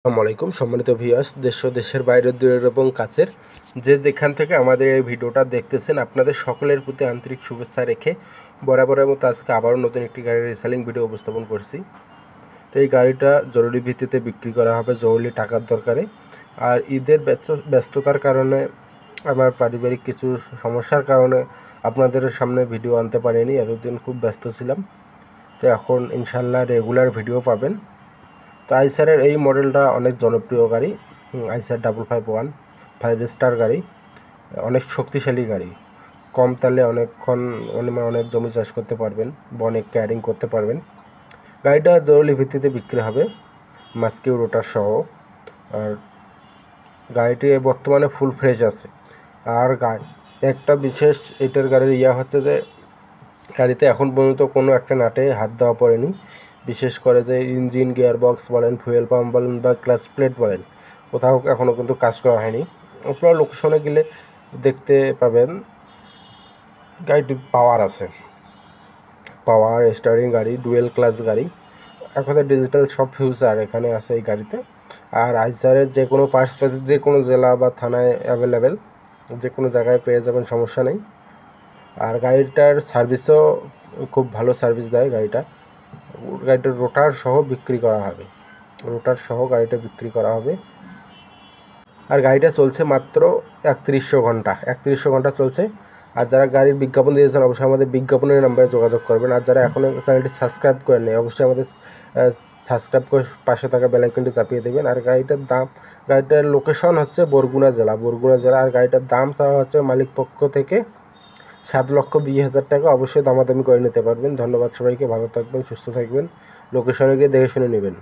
আসসালামু আলাইকুম সম্মানিত ভিউয়ার্স, দেশ ও দেশের বাইরের দূরের এবং কাছের যেখান থেকে আমাদের এই ভিডিওটা দেখতেছেন, আপনাদের সকলের প্রতি আন্তরিক শুভেচ্ছা রেখে বরাবরের মতো আজকে আবারও নতুন একটি গাড়ির রিসেলিং ভিডিও উপস্থাপন করছি। তো এই গাড়িটা জরুরি ভিত্তিতে বিক্রি করা হবে, জরুরি টাকার দরকারে। আর ঈদের ব্যস্ততার কারণে আমার পারিবারিক কিছু সমস্যার কারণে আপনাদের সামনে ভিডিও আনতে পারিনি, এতদিন খুব ব্যস্ত ছিলাম। তো এখন ইনশাল্লাহ রেগুলার ভিডিও পাবেন। তো আইসারের এই মডেলটা অনেক জনপ্রিয় গাড়ি। আইসার 551 5 স্টার গাড়ি, অনেক শক্তিশালী গাড়ি। কম তেলে অনেকক্ষণ অনেক জমি চাষ করতে পারবেন বা অনেক ক্যারিং করতে পারবেন। গাড়িটা জরুরি ভিত্তিতে বিক্রি হবে, মাস্কিউ রোটার সহ। আর গাড়িটি বর্তমানে ফুল ফ্রেশ আছে। আর একটা বিশেষ এটার গাড়ির হচ্ছে যে গাড়িতে এখন পর্যন্ত কোনো একটা নাটে হাত দেওয়া পড়েনি। বিশেষ করে যে ইঞ্জিন, গিয়ারবক্স বলেন, ফুয়েল পাম্প বলেন বা ক্লাচ প্লেট বলেন, কোথাও এখনও কিন্তু কাজ করা হয়নি। আপনারা লোকেশনে গেলে দেখতে পাবেন গাড়িটি পাওয়ার আছে, পাওয়ার স্টারিং গাড়ি, ডুয়েল ক্লাচ গাড়ি, এখন ডিজিটাল সব ফিউচার এখানে আছে এই গাড়িতে। আর আইসারের যে কোনো পার্টস যে কোনো জেলা বা থানায় অ্যাভেলেবেল, যে কোনো জায়গায় পেয়ে যাবেন, সমস্যা নেই। আর গাড়িটার সার্ভিসও খুব ভালো সার্ভিস দেয় গাড়িটার রোটার সহ বিক্রি করা হবে, গাড়িটা বিক্রি করা হবে। আর গাড়িটা চলছে মাত্র 3100 ঘন্টা চলছে। আর যারা গাড়ির বিজ্ঞাপন দিয়েছেন অবশ্যই আমাদের বিজ্ঞাপনের নাম্বারে যোগাযোগ করবেন। আর যারা এখনও চ্যানেলটি সাবস্ক্রাইব করেন নাই অবশ্যই আমাদের সাবস্ক্রাইব করে পাশে থাকা বেল আইকনটি চাপিয়ে দেবেন। আর গাড়িটার লোকেশন হচ্ছে বরগুনা জেলা। আর গাড়িটার দাম চাওয়া হচ্ছে মালিক পক্ষ থেকে 7,20,000 টাকা। অবশ্যই দামাদামি করে নিতে পারবেন। ধন্যবাদ সবাইকে, ভালো থাকবেন, সুস্থ থাকবেন, লোকেশনে গিয়ে দেখে শুনে নেবেন।